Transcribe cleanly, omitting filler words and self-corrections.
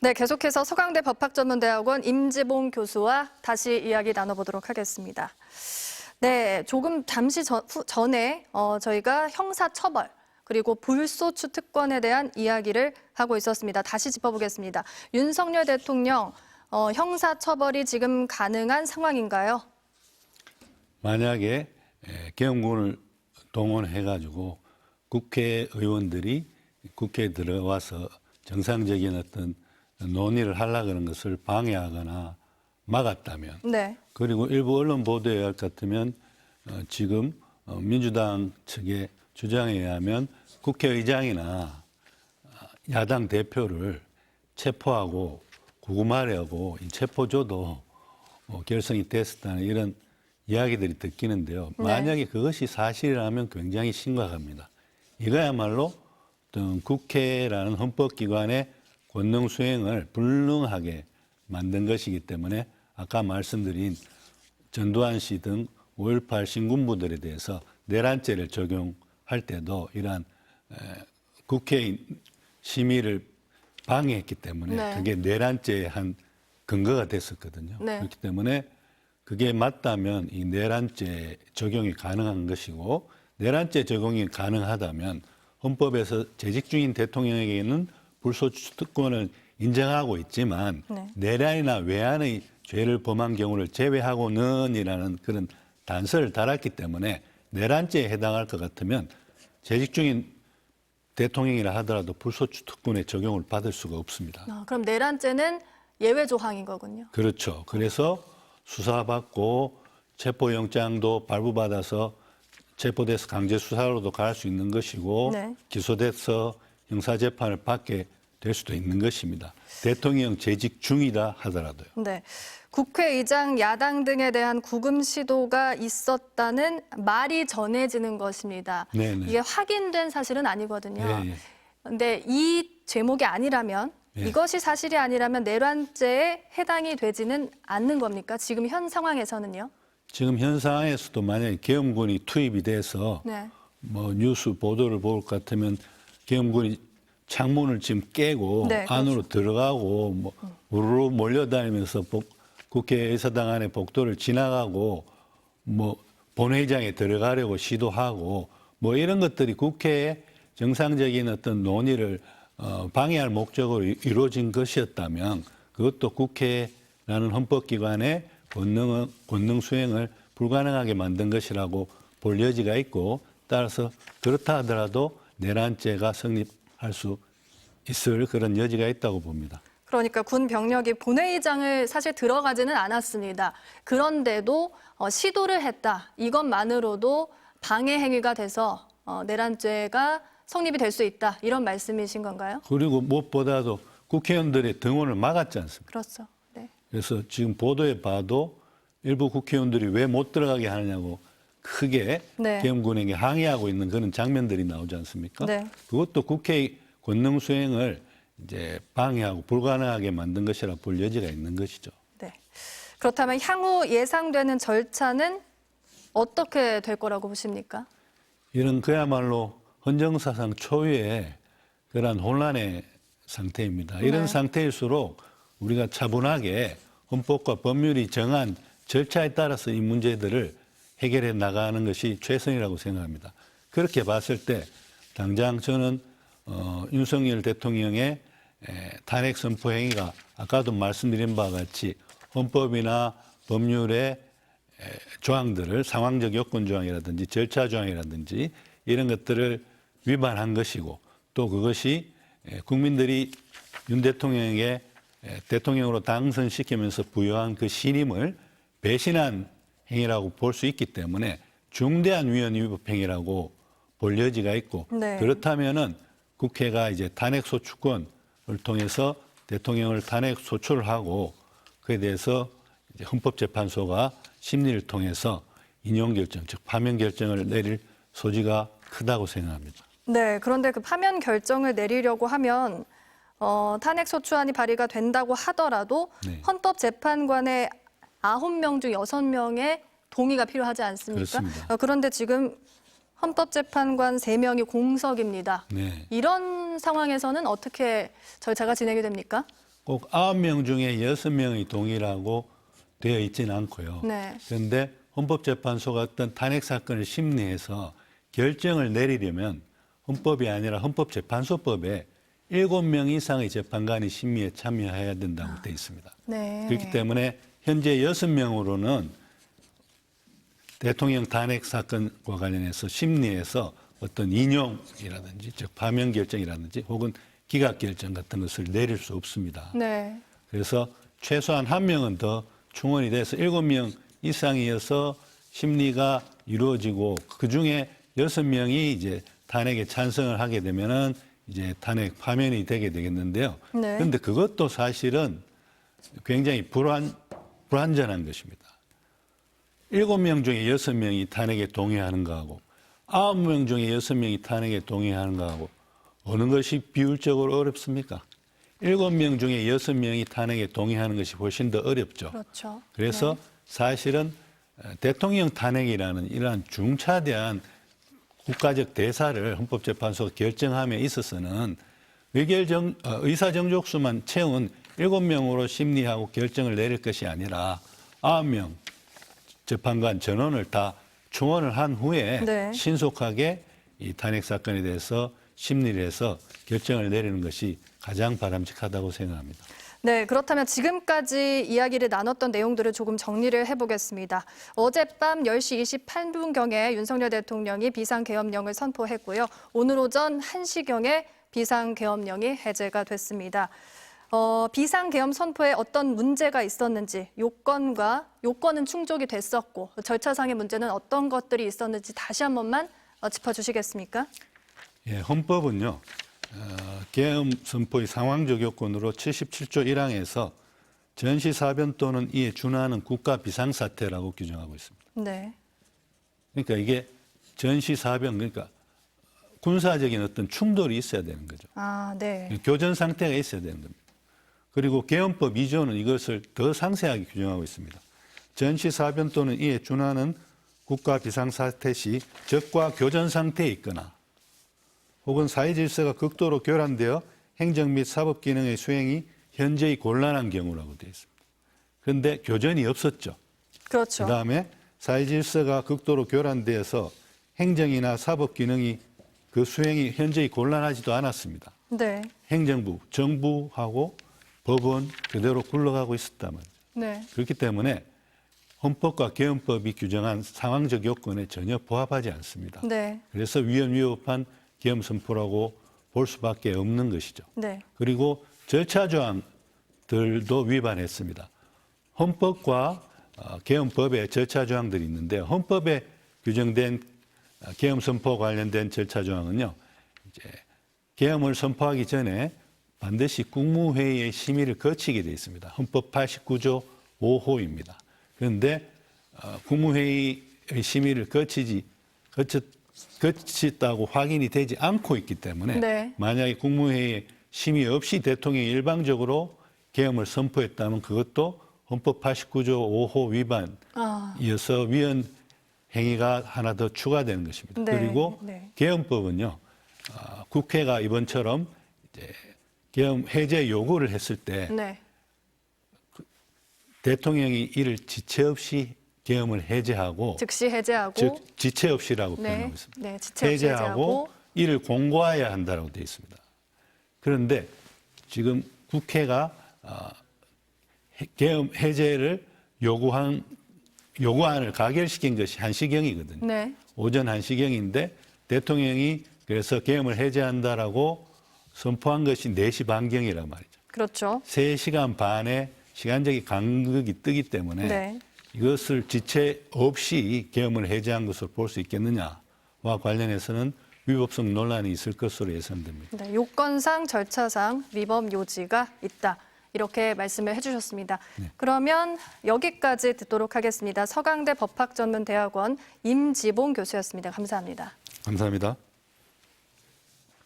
네, 계속해서 서강대 법학전문대학원 임지봉 교수와 다시 이야기 나눠보도록 하겠습니다. 네, 잠시 전에 저희가 형사처벌 그리고 불소추 특권에 대한 이야기를 하고 있었습니다. 다시 짚어보겠습니다. 윤석열 대통령 형사처벌이 지금 가능한 상황인가요? 만약에 계엄군을 동원해가지고 국회의원들이 국회에 들어와서 정상적인 어떤 논의를 하려고 하는 것을 방해하거나 막았다면, 네. 그리고 일부 언론 보도에 의할 것 같으면 지금 민주당 측의 주장에 의하면 국회의장이나 야당 대표를 체포하고 구금하려고 체포조도 결성이 됐었다는 이런 이야기들이 듣기는데요. 만약에 그것이 사실이라면 굉장히 심각합니다. 이거야말로 어떤 국회라는 헌법기관의 권능 수행을 불능하게 만든 것이기 때문에 아까 말씀드린 전두환 씨 등 5.18 신군부들에 대해서 내란죄를 적용할 때도 이러한 국회의 심의를 방해했기 때문에 그게 내란죄의 한 근거가 됐었거든요. 그렇기 때문에 그게 맞다면 이 내란죄 적용이 가능한 것이고, 내란죄 적용이 가능하다면 헌법에서 재직 중인 대통령에게는 불소추 특권을 인정하고 있지만 내란이나 외환의 죄를 범한 경우를 제외하고는이라는 그런 단서를 달았기 때문에 내란죄에 해당할 것 같으면 재직 중인 대통령이라 하더라도 불소추 특권의 적용을 받을 수가 없습니다. 그럼 내란죄는 예외 조항인 거군요. 그렇죠. 그래서 수사받고 체포영장도 발부받아서 체포돼서 강제 수사로도 갈 수 있는 것이고, 기소돼서 형사재판을 받게 될 수도 있는 것입니다. 대통령 재직 중이다 하더라도요. 네, 국회의장, 야당 등에 대한 구금 시도가 있었다는 말이 전해지는 것입니다. 이게 확인된 사실은 아니거든요. 그런데 이 제목이 아니라면, 이것이 사실이 아니라면 내란죄에 해당이 되지는 않는 겁니까? 지금 현 상황에서는요? 지금 현 상황에서도 만약에 계엄군이 투입이 돼서 뭐 뉴스 보도를 볼 것 같으면 계엄군이 창문을 지금 깨고 안으로 들어가고 뭐 우르르 몰려다니면서 국회의사당 안에 복도를 지나가고 뭐 본회의장에 들어가려고 시도하고 뭐 이런 것들이 국회의 정상적인 어떤 논의를 방해할 목적으로 이루어진 것이었다면, 그것도 국회라는 헌법기관의 권능 수행을 불가능하게 만든 것이라고 볼 여지가 있고, 따라서 그렇다 하더라도 내란죄가 성립할 수 있을 그런 여지가 있다고 봅니다. 그러니까 군 병력이 본회의장을 사실 들어가지는 않았습니다. 그런데도 시도를 했다. 이것만으로도 방해 행위가 돼서 내란죄가 성립이 될 수 있다. 이런 말씀이신 건가요? 그리고 무엇보다도 국회의원들의 등원을 막았지 않습니까? 그렇죠. 네. 그래서 지금 보도에 봐도 일부 국회의원들이 왜 못 들어가게 하느냐고 크게 계엄군에게 항의하고 있는 그런 장면들이 나오지 않습니까? 그것도 국회의 권능 수행을 이제 방해하고 불가능하게 만든 것이라 볼 여지가 있는 것이죠. 네. 그렇다면 향후 예상되는 절차는 어떻게 될 거라고 보십니까? 이런 그야말로 헌정사상 초유의 그러한 혼란의 상태입니다. 이런 상태일수록 우리가 차분하게 헌법과 법률이 정한 절차에 따라서 이 문제들을 해결해 나가는 것이 최선이라고 생각합니다. 그렇게 봤을 때 당장 저는 윤석열 대통령의 탄핵 선포 행위가 아까도 말씀드린 바와 같이 헌법이나 법률의 조항들을 상황적 요건 조항이라든지 절차 조항이라든지 이런 것들을 위반한 것이고, 또 그것이 국민들이 윤 대통령에게 대통령으로 당선시키면서 부여한 그 신임을 배신한 행위라고 볼 수 있기 때문에 중대한 위헌 위법 행위라고 볼 여지가 있고, 그렇다면은 국회가 이제 탄핵 소추권을 통해서 대통령을 탄핵 소추를 하고 그에 대해서 이제 헌법재판소가 심리를 통해서 인용 결정, 즉 파면 결정을 내릴 소지가 크다고 생각합니다. 네, 그런데 그 파면 결정을 내리려고 하면 탄핵 소추안이 발의가 된다고 하더라도 헌법재판관의 9명 중 6명의 동의가 필요하지 않습니까? 그런데 지금 헌법재판관 3명이 공석입니다. 이런 상황에서는 어떻게 절차가 진행이 됩니까? 꼭 9명 중에 6명의 동의라고 되어 있지는 않고요. 네. 그런데 헌법재판소가 어떤 탄핵 사건을 심리해서 결정을 내리려면 헌법이 아니라 헌법재판소법에 7명 이상의 재판관이 심리에 참여해야 된다고 되어 있습니다. 네. 그렇기 때문에 현재 6명으로는 대통령 탄핵 사건과 관련해서 심리에서 어떤 인용이라든지 즉 파면 결정이라든지 혹은 기각 결정 같은 것을 내릴 수 없습니다. 네. 그래서 최소한 1명은 더 충원이 돼서 7명 이상이어서 심리가 이루어지고 그중에 6명이 이제 탄핵에 찬성을 하게 되면은 이제 탄핵 파면이 되게 되겠는데요. 네. 그런데 그것도 사실은 굉장히 불완전한 것입니다. 7명 중에 6명이 탄핵에 동의하는 거하고 9명 중에 6명이 탄핵에 동의하는 거하고 어느 것이 비율적으로 어렵습니까? 7명 중에 6명이 탄핵에 동의하는 것이 훨씬 더 어렵죠. 그렇죠. 그래서 네. 사실은 대통령 탄핵이라는 이러한 중차대한 국가적 대사를 헌법재판소가 결정함에 있어서는 의사정족수만 채운 7명으로 심리하고 결정을 내릴 것이 아니라 9명 재판관 전원을 다 충원을 한 후에 네. 신속하게 이 탄핵 사건에 대해서 심리를 해서 결정을 내리는 것이 가장 바람직하다고 생각합니다. 네, 그렇다면 지금까지 이야기를 나눴던 내용들을 조금 정리를 해보겠습니다. 어젯밤 10시 28분경에 윤석열 대통령이 비상계엄령을 선포했고요. 오늘 오전 1시경에 비상계엄령이 해제가 됐습니다. 비상계엄 선포에 어떤 문제가 있었는지, 요건은 충족이 됐었고 절차상의 문제는 어떤 것들이 있었는지 다시 한 번만 짚어주시겠습니까? 예, 헌법은요. 계엄 선포의 상황적 요건으로 77조 1항에서 전시사변 또는 이에 준하는 국가 비상사태라고 규정하고 있습니다. 네. 그러니까 이게 전시사변 그러니까 군사적인 어떤 충돌이 있어야 되는 거죠. 아, 네. 교전 상태가 있어야 되는 겁니다. 그리고 계엄법 2조는 이것을 더 상세하게 규정하고 있습니다. 전시사변 또는 이에 준하는 국가 비상사태 시 적과 교전 상태에 있거나 혹은 사회질서가 극도로 교란되어 행정 및 사법 기능의 수행이 현재의 곤란한 경우라고 되어 있습니다. 그런데 교전이 없었죠. 그렇죠. 그다음에 사회질서가 극도로 교란되어서 행정이나 사법 기능이 그 수행이 현재의 곤란하지도 않았습니다. 네. 행정부, 정부하고 법원 그대로 굴러가고 있었단 말이죠. 네. 그렇기 때문에 헌법과 계엄법이 규정한 상황적 요건에 전혀 부합하지 않습니다. 네. 그래서 위헌위법한 계엄 선포라고 볼 수밖에 없는 것이죠. 네. 그리고 절차 조항들도 위반했습니다. 헌법과 계엄법에 절차 조항들이 있는데 헌법에 규정된 계엄 선포 관련된 절차 조항은요. 이제 계엄을 선포하기 전에 반드시 국무회의의 심의를 거치게 되어 있습니다. 헌법 89조 5호입니다. 그런데 국무회의의 심의를 거쳤다고 확인이 되지 않고 있기 때문에 네. 만약에 국무회의 심의 없이 대통령이 일방적으로 계엄을 선포했다면 그것도 헌법 89조 5호 위반이어서 위헌 행위가 하나 더 추가되는 것입니다. 네. 그리고 네. 계엄법은요. 국회가 이번처럼 이제 계엄 해제 요구를 했을 때 네. 대통령이 이를 지체 없이 계엄을 해제하고 즉시 해제하고 즉 지체 없이라고 표현하고 네. 있습니다. 네. 지체 없이 해제하고 이를 공고해야 한다고 되어 있습니다. 그런데 지금 국회가 계엄 해제를 요구안을 가결시킨 것이 1시경이거든요. 네. 오전 1시경인데 대통령이 그래서 계엄을 해제한다라고 선포한 것이 4시 반경이란 말이죠. 그렇죠. 3시간 반의 시간적인 간극이 뜨기 때문에 네. 이것을 지체 없이 계엄을 해제한 것으로 볼 수 있겠느냐와 관련해서는 위법성 논란이 있을 것으로 예상됩니다. 네, 요건상 절차상 위법 요지가 있다. 이렇게 말씀을 해주셨습니다. 네. 그러면 여기까지 듣도록 하겠습니다. 서강대 법학전문대학원 임지봉 교수였습니다. 감사합니다. 감사합니다.